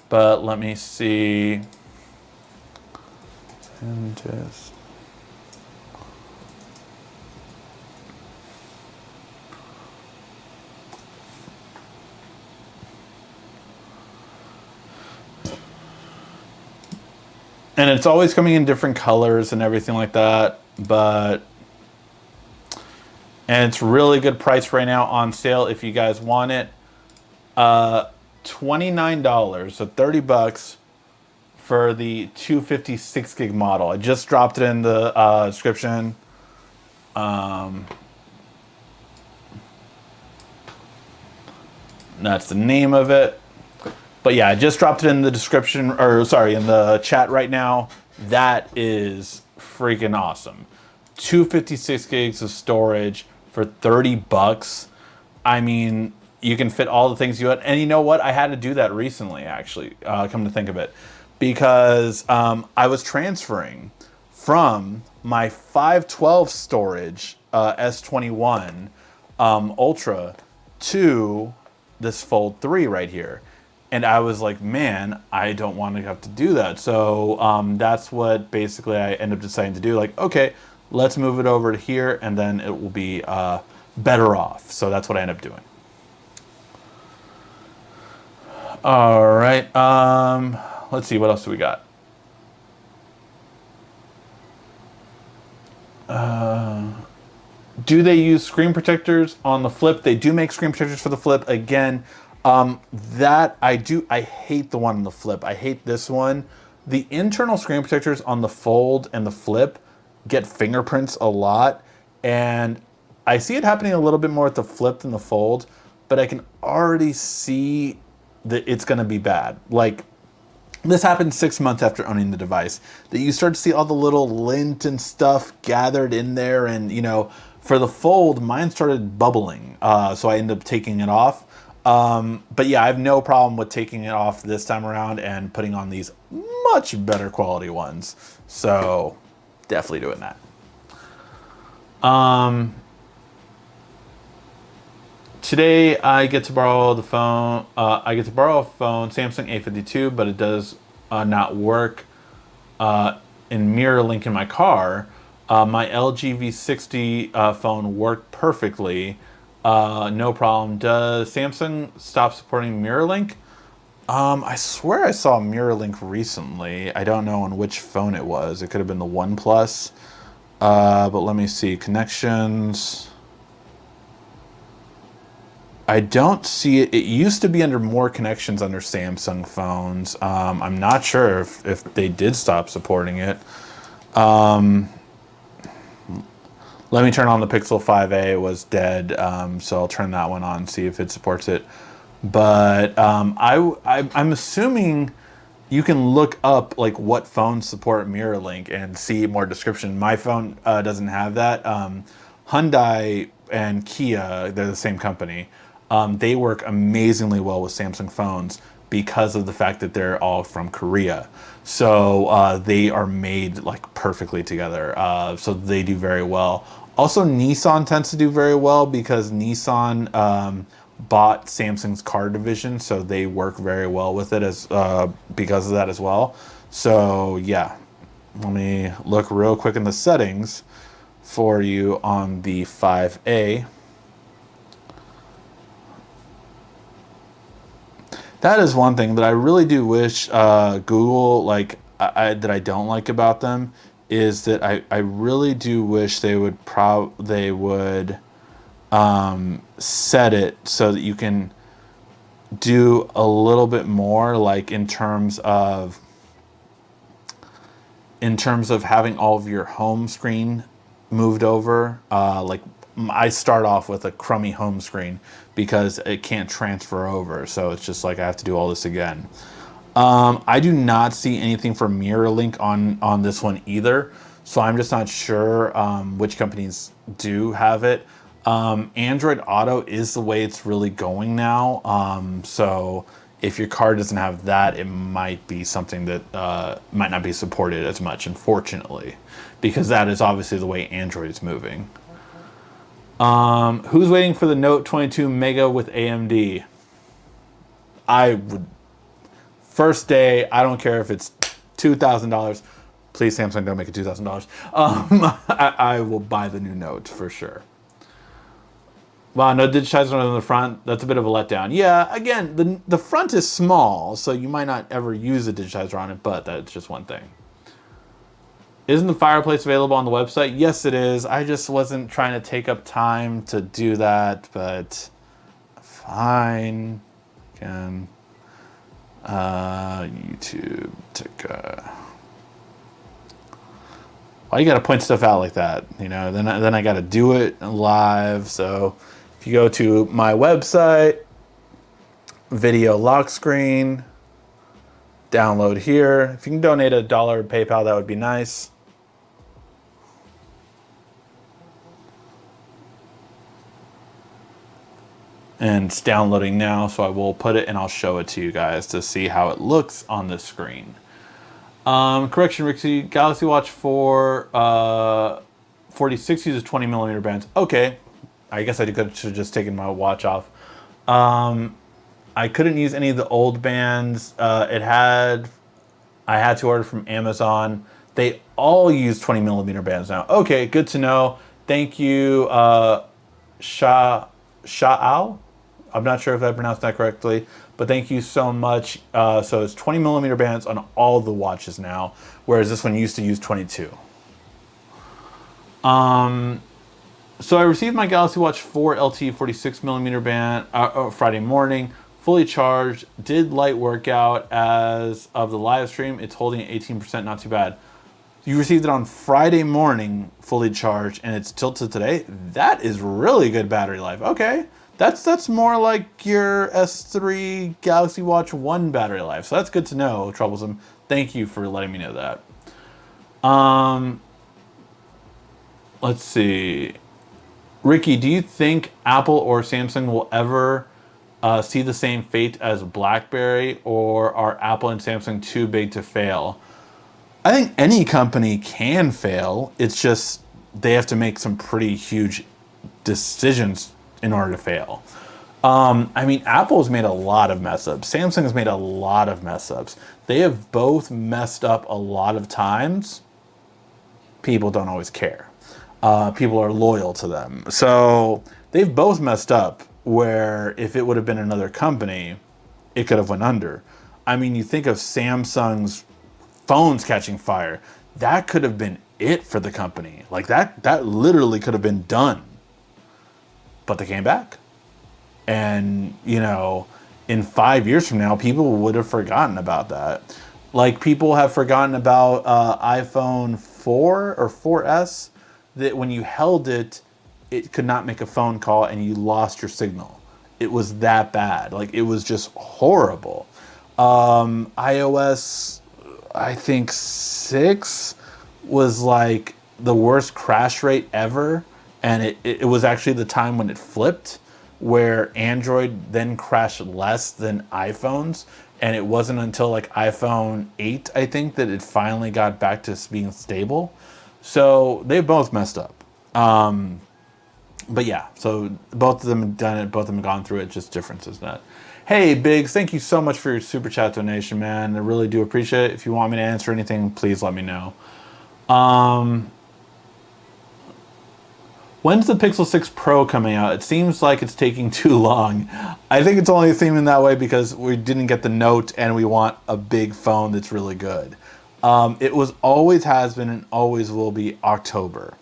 But let me see. And just... And it's always coming in different colors and everything like that, and it's really good price right now on sale if you guys want it. $29, so 30 bucks for the 256 gig model. I just dropped it in the description. That's the name of it. But yeah, I just dropped it in the description, or sorry, in the chat right now. That is freaking awesome. 256 gigs of storage for 30 bucks. I mean, you can fit all the things you want. And you know what? I had to do that recently, actually, come to think of it. Because I was transferring from my 512 storage S21 Ultra to this Fold 3 right here. And I was like, man, I don't want to have to do that. So that's what basically I ended up deciding to do. Like, okay, let's move it over to here, and then it will be better off. So that's what I ended up doing. All right. Let's see, what else do we got? Do they use screen protectors on the Flip? They do make screen protectors for the Flip. Again, that I do. I hate the one on the Flip. I hate this one. The internal screen protectors on the Fold and the Flip get fingerprints a lot, and I see it happening a little bit more with the Flip than the Fold, but I can already see that it's going to be bad. Like, this happened 6 months after owning the device, that you start to see all the little lint and stuff gathered in there. And, you know, for the Fold, mine started bubbling. So I ended up taking it off. But yeah, I have no problem with taking it off this time around and putting on these much better quality ones. So definitely doing that. Today I get to borrow the phone. I get to borrow a phone, Samsung A52, but it does not work in mirror link in my car. My LG V60 phone worked perfectly. No problem. Does Samsung stop supporting mirror link? I swear I saw mirror link recently. I don't know on which phone it was. It could have been the OnePlus. But let me see. Connections. I don't see it. It used to be under more connections under Samsung phones. I'm not sure if they did stop supporting it. Let me turn on the Pixel 5a. It was dead, so I'll turn that one on, see if it supports it. But I'm assuming you can look up like what phones support mirror link and see more description. My phone doesn't have that. Hyundai and Kia, they're the same company. They work amazingly well with Samsung phones because of the fact that they're all from Korea. So they are made like perfectly together. So they do very well. Also, Nissan tends to do very well because Nissan bought Samsung's car division, so they work very well with it as because of that as well. So yeah, let me look real quick in the settings for you on the 5A. That is one thing that I really do wish Google, like, that I don't like about them, is that I really do wish they would set it so that you can do a little bit more, like in terms of having all of your home screen moved over. Like, I start off with a crummy home screen because it can't transfer over, so it's just like I have to do all this again. I do not see anything for mirror link on this one either, so I'm just not sure which companies do have it. Android Auto is the way it's really going now, so if your card doesn't have that, it might be something that might not be supported as much, unfortunately, because that is obviously the way Android is moving. Who's waiting for the Note 22 Mega with AMD? I would, first day, I don't care if it's $2,000. Please, Samsung, don't make it $2,000. I will buy the new Note for sure. Wow, no digitizer on the front. That's a bit of a letdown. Yeah, again, the front is small, so you might not ever use a digitizer on it, but that's just one thing. Isn't the fireplace available on the website? Yes, it is. I just wasn't trying to take up time to do that, but fine. Again, YouTube took why you gotta point stuff out like that? You know, then I gotta do it live. So if you go to my website, video lock screen, download here. If you can donate $1 PayPal, that would be nice. And it's downloading now, so I will put it and I'll show it to you guys to see how it looks on the screen. Correction, Rixie, Galaxy Watch 4 46 uses 20mm bands. Okay, I guess I should have just taken my watch off. I couldn't use any of the old bands. I had to order from Amazon. They all use 20mm bands now. Okay, good to know. Thank you, Sha'al. I'm not sure if I pronounced that correctly, but thank you so much. So it's 20mm bands on all the watches now, whereas this one used to use 22. So I received my Galaxy Watch 4 LTE 46mm band Friday morning, fully charged, did light workout as of the live stream. It's holding at 18%, not too bad. You received it on Friday morning, fully charged, and it's tilted today. That is really good battery life. Okay, that's more like your S3 Galaxy Watch 1 battery life. So that's good to know, Troublesome. Thank you for letting me know that. Let's see. Ricky, do you think Apple or Samsung will ever see the same fate as BlackBerry, or are Apple and Samsung too big to fail? I think any company can fail. It's just they have to make some pretty huge decisions in order to fail. I mean, Apple's made a lot of mess ups. Samsung's made a lot of mess ups. They have both messed up a lot of times. People don't always care. People are loyal to them. So they've both messed up where if it would have been another company, it could have went under. I mean, you think of Samsung's phones catching fire. That could have been it for the company. Like that literally could have been done. But they came back. And, you know, in 5 years from now, people would have forgotten about that. Like people have forgotten about iPhone 4 or 4S, that when you held it, it could not make a phone call and you lost your signal. It was that bad. Like it was just horrible. iOS, I think 6 was like the worst crash rate ever. And it was actually the time when it flipped, where Android then crashed less than iPhones. And it wasn't until like iPhone 8, I think, that it finally got back to being stable. So they both messed up. But yeah, so both of them have done it, both of them have gone through it, just differences in that. Hey, Biggs, thank you so much for your super chat donation, man. I really do appreciate it. If you want me to answer anything, please let me know. When's the Pixel 6 Pro coming out? It seems like it's taking too long. I think it's only seeming that way because we didn't get the Note and we want a big phone that's really good. It was always has been and always will be October.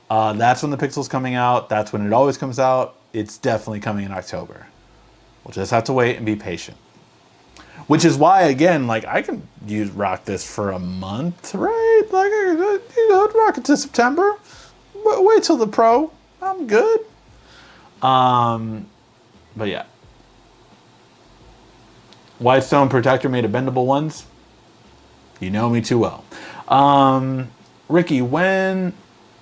That's when the Pixel's coming out. That's when it always comes out. It's definitely coming in October. We'll just have to wait and be patient. Which is why, again, like I can rock this for a month, right? Like, you know, rock it to September. Wait till the Pro. I'm good. But yeah. White Stone Protector made of bendable ones. You know me too well. Ricky, when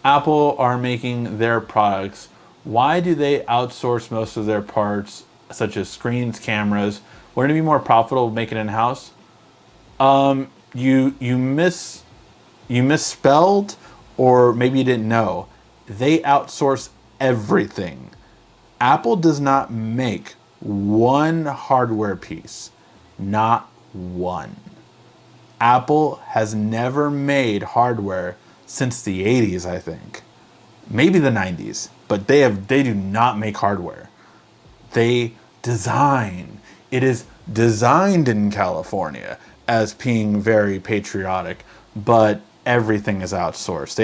Apple are making their products, why do they outsource most of their parts, such as screens, cameras, Wouldn't it be more profitable to make it in-house? You misspelled, or maybe you didn't know. They outsource everything. Apple does not make one hardware piece. Not one. Apple has never made hardware since the 80s, I think. Maybe the 90s, but they do not make hardware. They design. It is designed in California as being very patriotic, but everything is outsourced.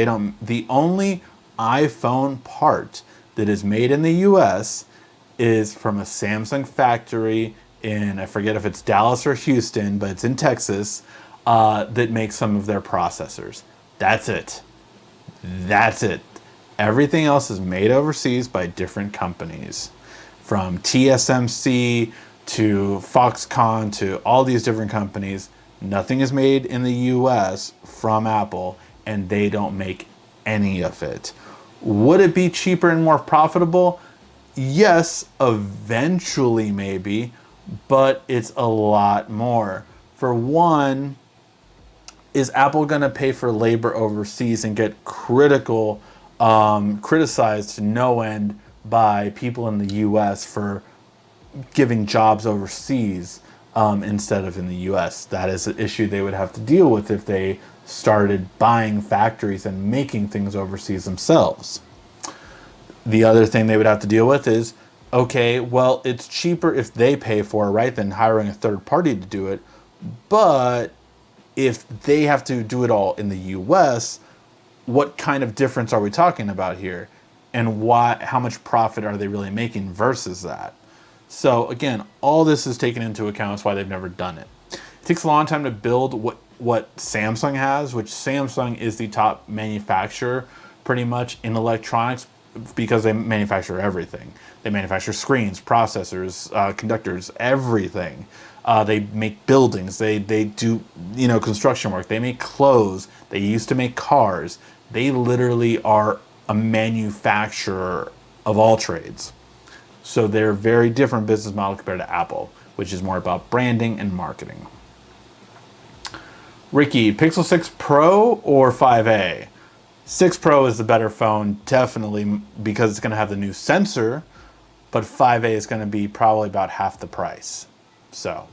The only iPhone part that is made in the US is from a Samsung factory in, I forget if it's Dallas or Houston, but it's in Texas, that makes some of their processors. That's it. That's it. Everything else is made overseas by different companies. From TSMC to Foxconn to all these different companies. Nothing is made in the US from Apple, and they don't make any of it. Would it be cheaper and more profitable? Yes, eventually maybe, but it's a lot more. For one, is Apple going to pay for labor overseas and get criticized to no end by people in the US for giving jobs overseas instead of in the US? That is an issue they would have to deal with if they started buying factories and making things overseas themselves. The other thing they would have to deal with is, okay, well, it's cheaper if they pay for it, right, than hiring a third party to do it. But if they have to do it all in the US, what kind of difference are we talking about here? And how much profit are they really making versus that? So again, all this is taken into account. That's why they've never done it. It takes a long time to build what Samsung has, which Samsung is the top manufacturer pretty much in electronics because they manufacture everything. They manufacture screens, processors, conductors, everything. They make buildings. They do construction work. They make clothes. They used to make cars. They literally are a manufacturer of all trades. So they're a very different business model compared to Apple, which is more about branding and marketing. Ricky, Pixel 6 Pro or 5A? 6 Pro is the better phone, definitely, because it's going to have the new sensor, but 5A is going to be probably about half the price. So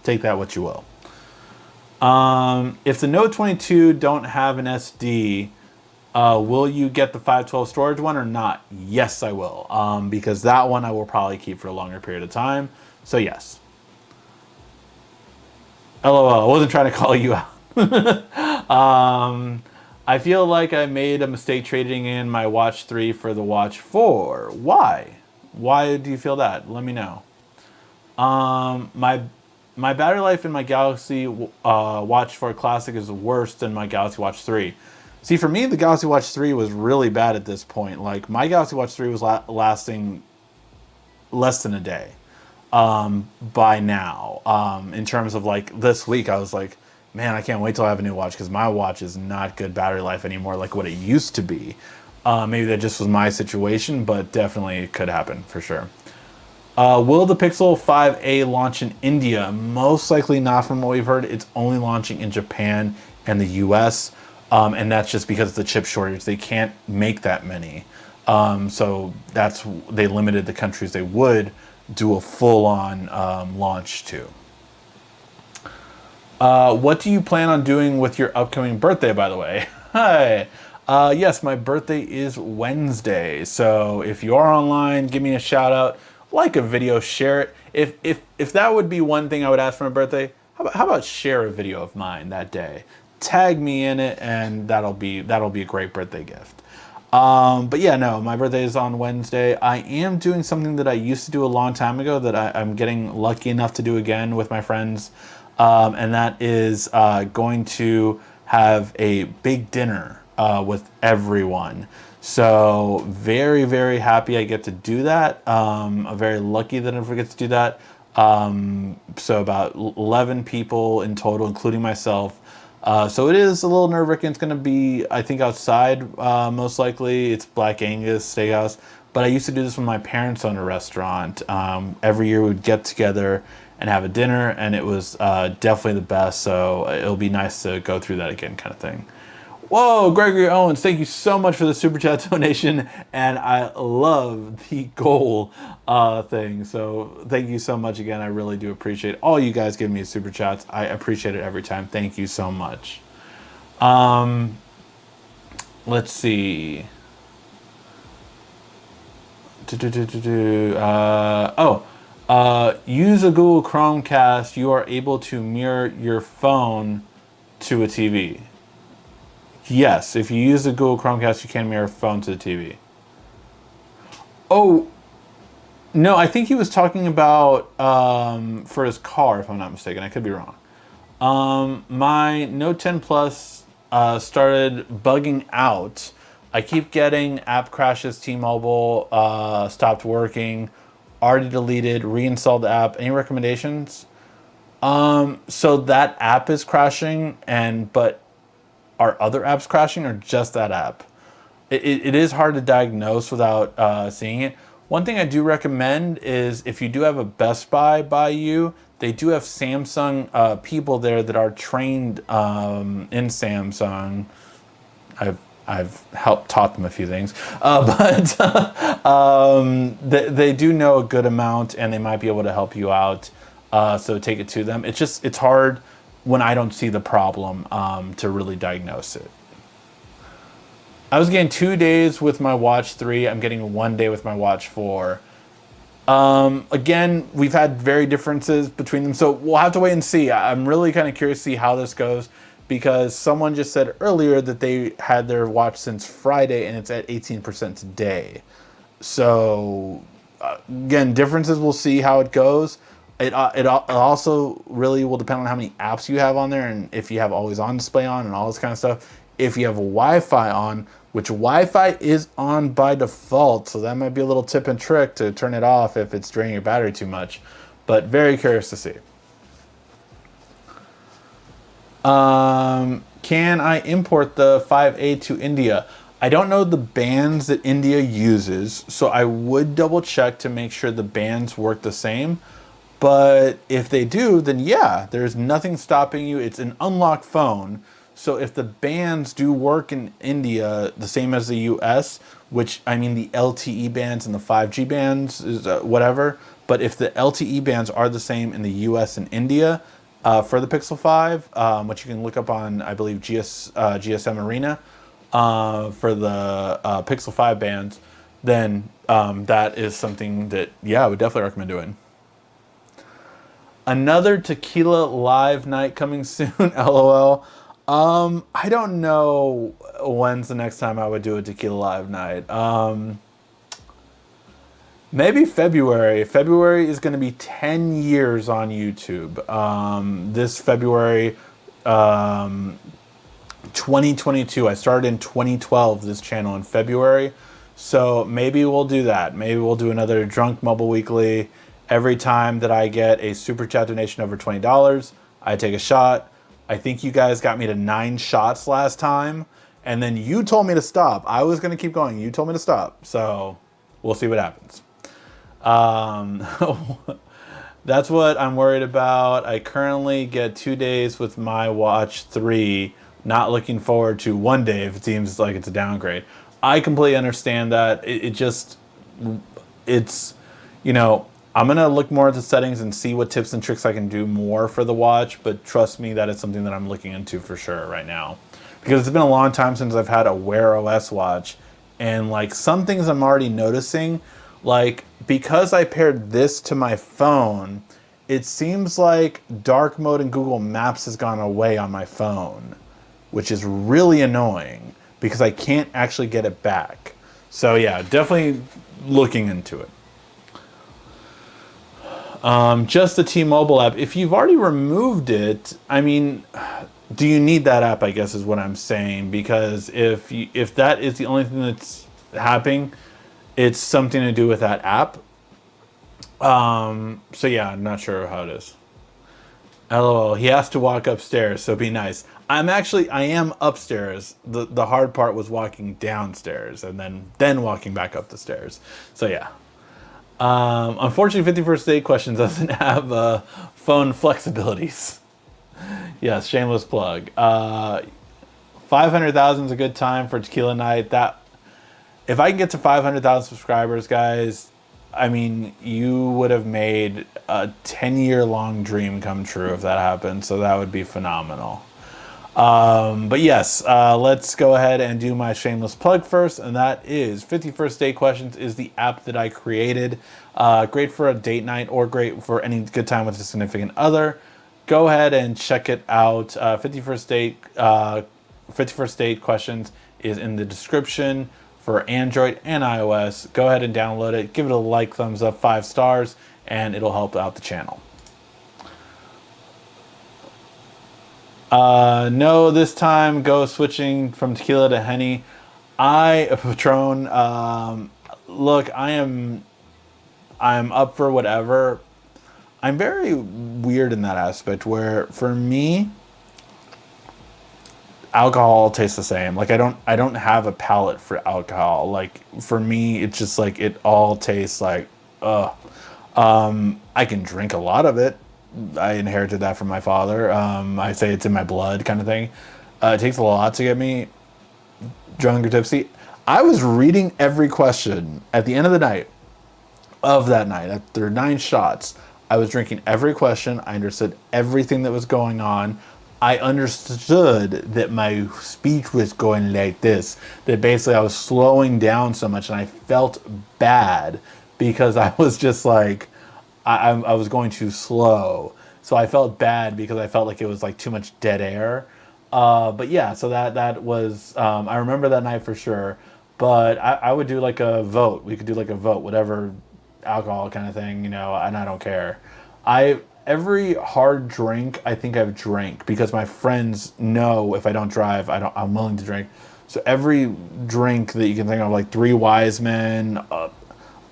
take that what you will. If the Note 22 don't have an SD, will you get the 512 storage one or not? Yes, I will, because that one I will probably keep for a longer period of time. So yes. LOL, I wasn't trying to call you out. I feel like I made a mistake trading in my Watch 3 for the Watch 4. Why? Why do you feel that? Let me know. My battery life in my Galaxy Watch 4 Classic is worse than my Galaxy Watch 3. See, for me, the Galaxy Watch 3 was really bad at this point. Like, my Galaxy Watch 3 was lasting less than a day by now. In terms of, like, this week, I was like, man, I can't wait till I have a new watch because my watch is not good battery life anymore like what it used to be. Maybe that just was my situation, but definitely it could happen for sure. Will the Pixel 5a launch in India? Most likely not from what we've heard. It's only launching in Japan and the US. And that's just because of the chip shortage. They can't make that many. So they limited the countries they would do a full-on launch to. What do you plan on doing with your upcoming birthday, by the way? Hi. Yes, my birthday is Wednesday. So if you are online, give me a shout out, like a video, share it. If that would be one thing I would ask for my birthday, how about share a video of mine that day? Tag me in it, and that'll be a great birthday gift. But yeah, no, my birthday is on Wednesday. I am doing something that I used to do a long time ago that I'm getting lucky enough to do again with my friends. And that is going to have a big dinner with everyone. So very, very happy I get to do that. I'm very lucky that I get to do that. So about 11 people in total, including myself. So it is a little nerve-wracking. It's going to be, I think, outside most likely. It's Black Angus Steakhouse. but I used to do this when my parents owned a restaurant. Every year we'd get together and have a dinner, and it was definitely the best. So it'll be nice to go through that again, kind of thing. Whoa, Gregory Owens, thank you so much for the super chat donation, and I love the goal thing. So thank you so much again. I really do appreciate all you guys giving me super chats. I appreciate it every time. Thank you so much. Let's see. Use a Google Chromecast. You are able to mirror your phone to a TV. Yes, if you use the Google Chromecast, you can mirror a phone to the TV. Oh, no, I think he was talking about for his car, if I'm not mistaken. I could be wrong. My Note 10 Plus started bugging out. I keep getting app crashes. T-Mobile stopped working, already deleted, reinstalled the app. Any recommendations? So that app is crashing, but are other apps crashing or just that app? It is hard to diagnose without seeing it. One thing I do recommend is if you do have a Best Buy by you, they do have Samsung people there that are trained in Samsung. I've helped taught them a few things, but they do know a good amount, and they might be able to help you out. So take it to them. It's hard when I don't see the problem to really diagnose it. I was getting 2 days with my Watch 3. I'm getting 1 day with my Watch 4. Again, we've had very differences between them, so we'll have to wait and see. I'm really kind of curious to see how this goes, because someone just said earlier that they had their watch since Friday and it's at 18% today. So again, differences, we'll see how it goes. It also really will depend on how many apps you have on there, and if you have always on display on and all this kind of stuff. If you have Wi-Fi on, which Wi-Fi is on by default, so that might be a little tip and trick to turn it off if it's draining your battery too much. But very curious to see. Can I import the 5A to India? I don't know the bands that India uses, so I would double check to make sure the bands work the same. But if they do, then yeah, there's nothing stopping you. It's an unlocked phone. So if the bands do work in India the same as the US, which I mean the LTE bands and the 5G bands is whatever, but if the LTE bands are the same in the US and India for the Pixel 5, which you can look up on, I believe, GSM Arena for the Pixel 5 bands, then that is something that, yeah, I would definitely recommend doing. Another tequila live night coming soon, LOL. I don't know when's the next time I would do a tequila live night. Maybe February. February is going to be 10 years on YouTube. This February 2022. I started in 2012, this channel in February. So maybe we'll do that. Maybe we'll do another Drunk Mobile Weekly. Every time that I get a super chat donation over $20, I take a shot. I think you guys got me to 9 shots last time, and then you told me to stop. I was going to keep going. You told me to stop. So we'll see what happens. That's what I'm worried about. I currently get 2 days with my Watch 3. Not looking forward to 1 day if it seems like it's a downgrade. I completely understand that. It's, you know, I'm going to look more at the settings and see what tips and tricks I can do more for the watch, but trust me, that is something that I'm looking into for sure right now. Because it's been a long time since I've had a Wear OS watch, and like some things I'm already noticing, like because I paired this to my phone, it seems like dark mode in Google Maps has gone away on my phone, which is really annoying because I can't actually get it back. So yeah, definitely looking into it. Just the T-Mobile app. If you've already removed it, I mean, do you need that app, I guess is what I'm saying. Because if that is the only thing that's happening, it's something to do with that app. So yeah, I'm not sure how it is. LOL, he has to walk upstairs, so be nice. I am upstairs. The hard part was walking downstairs and then walking back up the stairs. So yeah. Unfortunately, 51st Date Questions doesn't have phone flexibilities. Yes, shameless plug. 500,000 is a good time for Tequila Night. That if I can get to 500,000 subscribers, guys, I mean, you would have made a 10-year long dream come true if that happened. So that would be phenomenal. But yes, let's go ahead and do my shameless plug first, and that is 51st Date Questions is the app that I created. Great for a date night or great for any good time with a significant other. Go ahead and check it out. 51st Date Questions is in the description for Android and iOS. Go ahead and download it. Give it a like, thumbs up, 5 stars, and it'll help out the channel. No, this time go switching from tequila to Henny. Patron, look, I'm up for whatever. I'm very weird in that aspect where for me, alcohol tastes the same. Like I don't have a palate for alcohol. Like for me, it's just like it all tastes like, I can drink a lot of it. I inherited that from my father. I say it's in my blood kind of thing. It takes a lot to get me drunk or tipsy. I was reading every question at the end of the night of that night. After 9 shots, I was drinking every question. I understood everything that was going on. I understood that my speech was going like this, that basically I was slowing down so much and I felt bad because I was just like, I was going too slow. So I felt bad because I felt like it was like too much dead air. But yeah, so that was, I remember that night for sure. But I would do like a vote. We could do like a vote, whatever alcohol kind of thing, and I don't care. Every hard drink I think I've drank because my friends know if I don't drive, I'm willing to drink. So every drink that you can think of, like 3 Wise Men,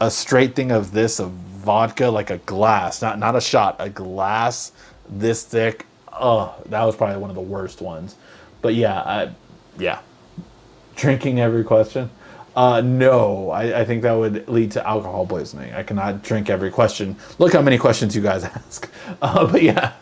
a straight thing of this, of vodka, like a glass, not a shot, a glass this thick. Oh, that was probably one of the worst ones. But yeah, drinking every question. No, I think that would lead to alcohol poisoning. I cannot drink every question. Look how many questions you guys ask. But yeah,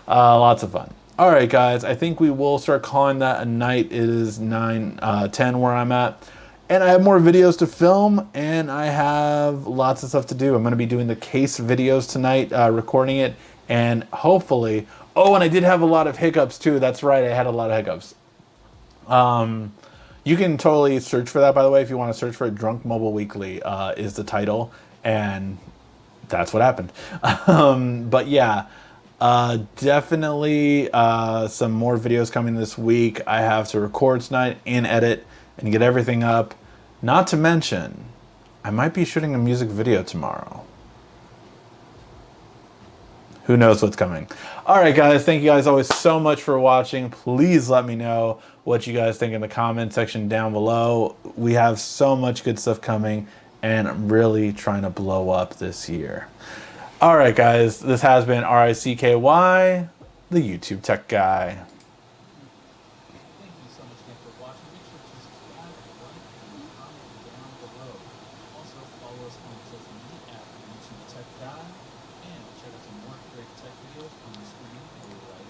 lots of fun. All right, guys, I think we will start calling that a night. It is 9:10 where I'm at. And I have more videos to film, and I have lots of stuff to do. I'm going to be doing the case videos tonight, recording it, and hopefully... Oh, and I did have a lot of hiccups, too. That's right, I had a lot of hiccups. You can totally search for that, by the way, if you want to search for it. Drunk Mobile Weekly is the title, and that's what happened. But yeah, definitely some more videos coming this week. I have to record tonight and edit and get everything up. Not to mention, I might be shooting a music video tomorrow. Who knows what's coming. All right, guys. Thank you guys always so much for watching. Please let me know what you guys think in the comment section down below. We have so much good stuff coming, and I'm really trying to blow up this year. All right, guys. This has been RICKY, the YouTube Tech Guy. And check out some more great tech videos on the screen or right